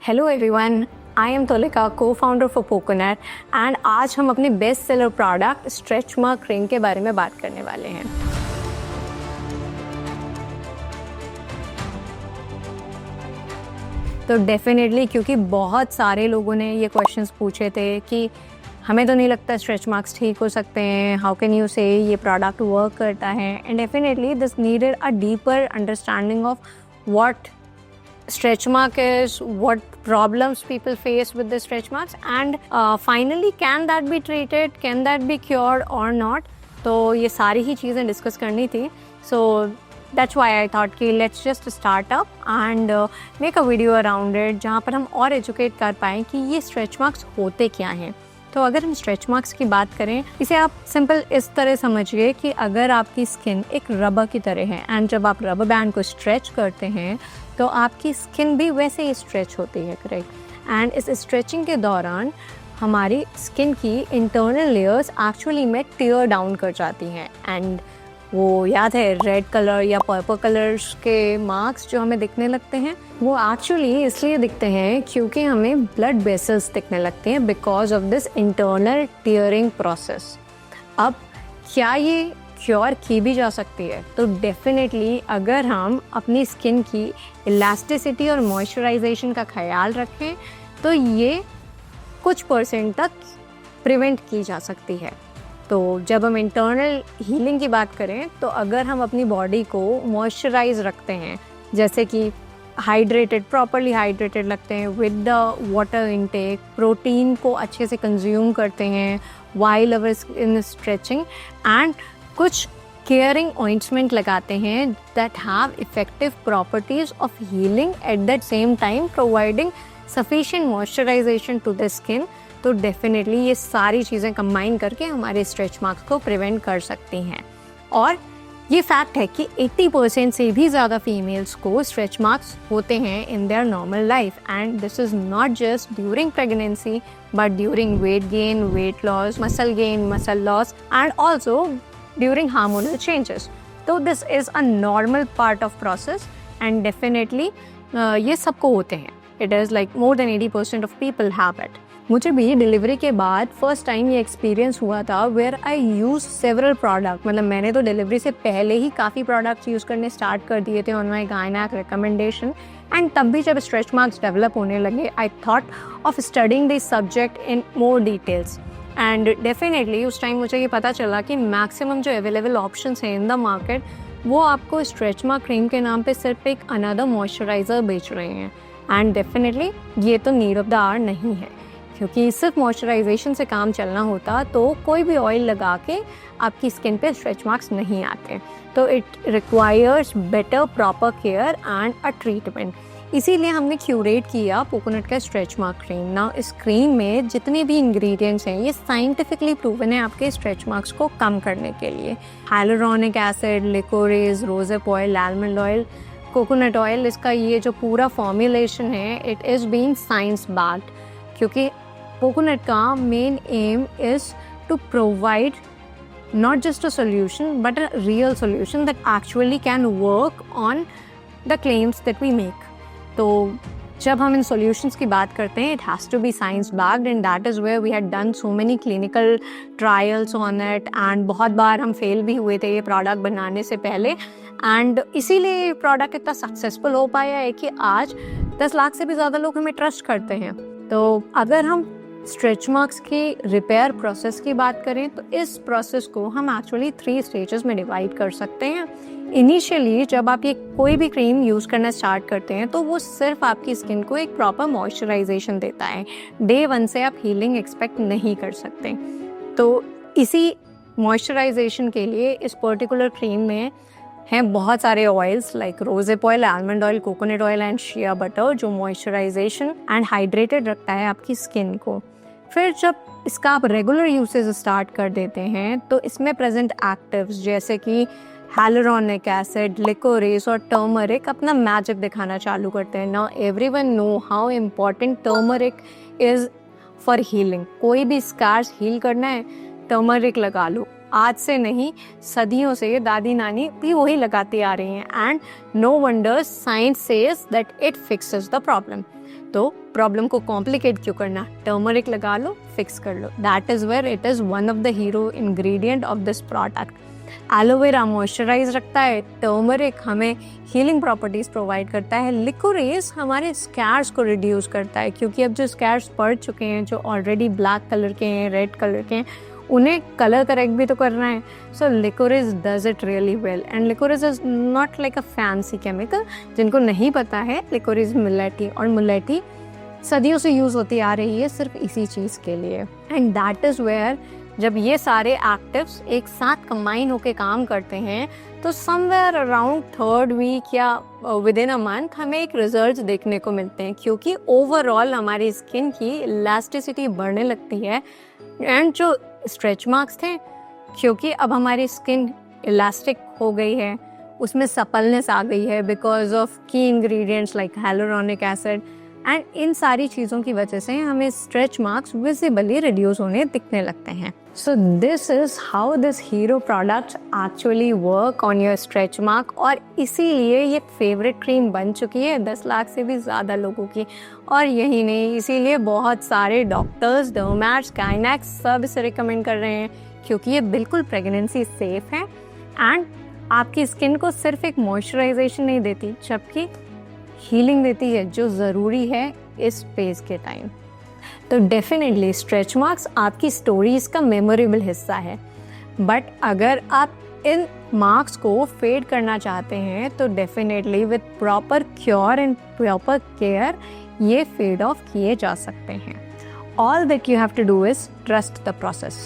Hello everyone, I am तोलिका, को founder for पोकोनट and आज हम अपने best seller product stretch mark cream के बारे में बात करने वाले हैं। तो डेफिनेटली क्योंकि बहुत सारे लोगों ने ये क्वेश्चंस पूछे थे कि हमें तो नहीं लगता स्ट्रेच मार्क्स ठीक हो सकते हैं, हाउ कैन यू से ये प्रोडक्ट वर्क करता है, and definitely this needed a deeper understanding of what stretch mark is, what problems people face with the stretch marks, and finally can that be treated, can that be cured or not. तो ये सारी ही चीज़ें discuss करनी थी. So that's why I thought कि let's just start up and make a video around it जहाँ पर हम और एजुकेट कर पाएँ कि ये स्ट्रेच मार्क्स होते क्या हैं. तो अगर हम स्ट्रेच मार्क्स की बात करें, इसे आप सिंपल इस तरह समझिए कि अगर आपकी स्किन एक रबर की तरह है एंड जब आप रबर बैंड को स्ट्रेच करते हैं तो आपकी स्किन भी वैसे ही स्ट्रेच होती है, करेक्ट. एंड इस स्ट्रेचिंग के दौरान हमारी स्किन की इंटरनल लेयर्स एक्चुअली में टियर डाउन कर जाती हैं. एंड वो याद है रेड कलर या पर्पल कलर्स के मार्क्स जो हमें दिखने लगते हैं, वो एक्चुअली इसलिए दिखते हैं क्योंकि हमें ब्लड वेसल्स दिखने लगते हैं because of this internal tearing process. अब क्या ये क्योर की भी जा सकती है? तो डेफिनेटली अगर हम अपनी स्किन की इलास्टिसिटी और मॉइस्चराइजेशन का ख्याल रखें तो ये कुछ % तक प्रिवेंट की जा सकती है. तो जब हम इंटरनल हीलिंग की बात करें तो अगर हम अपनी बॉडी को मॉइस्चराइज रखते हैं, जैसे कि हाइड्रेटेड, प्रॉपरली हाइड्रेटेड रखते हैं with the water intake, protein को अच्छे से कंज्यूम करते हैं while our in stretching, and कुछ केयरिंग ऑइंटमेंट लगाते हैं that have effective properties of healing at that same time providing sufficient moisturization to the skin, तो डेफिनेटली ये सारी चीज़ें कंबाइन करके हमारे स्ट्रेच मार्क्स को प्रिवेंट कर सकती हैं. और ये फैक्ट है कि 80% से भी ज़्यादा फीमेल्स को स्ट्रेच मार्क्स होते हैं in their normal life, and this is not just during pregnancy but during weight gain, weight loss, muscle gain, muscle loss, and also during hormonal changes. तो this is a normal part of process and definitely ये सबको होते हैं. It is like more than 80% of people have it. मुझे भी delivery के बाद first time ये एक्सपीरियंस हुआ था where I use several product. मतलब मैंने तो डिलीवरी से पहले ही काफ़ी प्रोडक्ट्स यूज़ करने स्टार्ट कर दिए थे on my gynaec recommendation, and तब भी जब स्ट्रेच मार्क्स डेवलप होने लगे I thought of studying this subject in more details. And definitely उस टाइम मुझे ये पता चला कि मैक्सिमम जो अवेलेबल ऑप्शंस हैं इन द मार्केट वो आपको स्ट्रेच मार्क क्रीम के नाम पे सिर्फ एक अनदर मॉइस्चराइज़र बेच रहे हैं. एंड डेफिनेटली ये तो नीड ऑफ द आवर नहीं है, क्योंकि सिर्फ मॉइस्चराइजेशन से काम चलना होता तो कोई भी ऑयल लगा के आपकी स्किन पे स्ट्रेच मार्क्स नहीं आते. तो it requires better proper care and a treatment. इसीलिए हमने क्यूरेट किया पोकोनट का स्ट्रेच मार्क क्रीम. ना इस क्रीम में जितने भी इंग्रेडिएंट्स हैं ये साइंटिफिकली प्रूवन है आपके स्ट्रेच मार्क्स को कम करने के लिए. Hyaluronic acid, liquorice, rosehip oil, almond oil, coconut oil, इसका ये जो पूरा फॉर्मुलेशन है it is being science backed, क्योंकि कोकोनट का main aim is to provide not just a solution but a real solution that actually can work on the claims that we make. तो जब हम इन solutions की बात करते हैं it has to be science backed, and that is where we had done so many clinical trials on it, and बहुत बार हम fail भी हुए थे ये प्रोडक्ट बनाने से पहले, एंड इसीलिए ये प्रोडक्ट इतना सक्सेसफुल हो पाया है कि आज 10 लाख से भी ज़्यादा लोग हमें ट्रस्ट करते हैं. तो अगर हम स्ट्रेच मार्क्स की रिपेयर प्रोसेस की बात करें तो इस प्रोसेस को हम एक्चुअली 3 स्टेजेस में डिवाइड कर सकते हैं. इनिशियली जब आप ये कोई भी क्रीम यूज़ करना स्टार्ट करते हैं तो वो सिर्फ आपकी स्किन को एक प्रॉपर मॉइस्चराइजेशन देता है. डे 1 से आप हीलिंग एक्सपेक्ट नहीं कर सकते. तो इसी मॉइस्चराइजेशन के लिए इस पर्टिकुलर क्रीम में हैं बहुत सारे oils like rosehip oil, almond oil, coconut oil and shea butter, जो मॉइस्चराइजेशन एंड हाइड्रेटेड रखता है आपकी स्किन को. फिर जब इसका आप रेगुलर यूसेज स्टार्ट कर देते हैं तो इसमें प्रेजेंट एक्टिव्स जैसे कि हाइलुरोनिक एसिड, लिकोरेज और टर्मरिक अपना मैजिक दिखाना चालू करते हैं. Now everyone know how important turmeric is for healing. कोई भी स्कार्स हील करना है टर्मरिक लगा लो. आज से नहीं, सदियों से दादी नानी भी वही लगाती आ रही हैं, and no wonder science says that it fixes the problem. तो प्रॉब्लम को कॉम्प्लिकेट क्यों करना, टर्मरिक लगा लो, फिक्स कर लो. That is where it is one of the hero ingredient of this product. Aloe vera moisturise रखता है, टर्मरिक हमें हीलिंग प्रॉपर्टीज़ प्रोवाइड करता है, लिकोरेस हमारे स्कैर्स को रिड्यूस करता है, क्योंकि अब जो स्कैर्स पड़ चुके हैं, जो ऑलरेडी ब्लैक कलर के हैं, रेड कलर के हैं, उन्हें कलर करेक्ट भी तो करना है. So liquorice does it really well. And liquorice is not like a fancy chemical. जिनको नहीं पता है, लिकोरेस मुलेटी, और मुलेटी सदियों से यूज़ होती आ रही है सिर्फ इसी चीज़ के लिए. एंड दैट इज़ वेयर जब ये सारे एक्टिव्स एक साथ कंबाइन होके काम करते हैं, तो समवेयर अराउंड 3rd वीक या विद इन अ मंथ हमें एक रिजल्ट देखने को मिलते हैं, क्योंकि ओवरऑल हमारी स्किन की इलास्टिसिटी बढ़ने लगती है. एंड जो स्ट्रेच मार्क्स थे, क्योंकि अब हमारी स्किन इलास्टिक हो गई है, उसमें सपलनेस आ गई है बिकॉज ऑफ की ingredients like hyaluronic acid, and in सारी चीज़ों की वजह से हमें स्ट्रेच मार्क्स विजिबली रिड्यूस होने दिखने लगते हैं. So this is how this hero product actually work on your stretch mark. और इसीलिए ये फेवरेट क्रीम बन चुकी है 10 लाख से भी ज़्यादा लोगों की. और यही नहीं, इसीलिए बहुत सारे डॉक्टर्स, डर्मैट्स, गायनेक्स सब इसे रिकमेंड कर रहे हैं, क्योंकि ये बिल्कुल प्रेगनेंसी सेफ है एंड आपकी स्किन को सिर्फ एक मॉइस्चराइजेशन नहीं देती, जबकि हीलिंग देती है, जो ज़रूरी है इस फेज के टाइम. तो डेफिनेटली स्ट्रेच मार्क्स आपकी स्टोरीज का मेमोरेबल हिस्सा है, बट अगर आप इन मार्क्स को फेड करना चाहते हैं तो definitely with proper cure and proper care ये फेड ऑफ किए जा सकते हैं. All that you have to do is trust the process.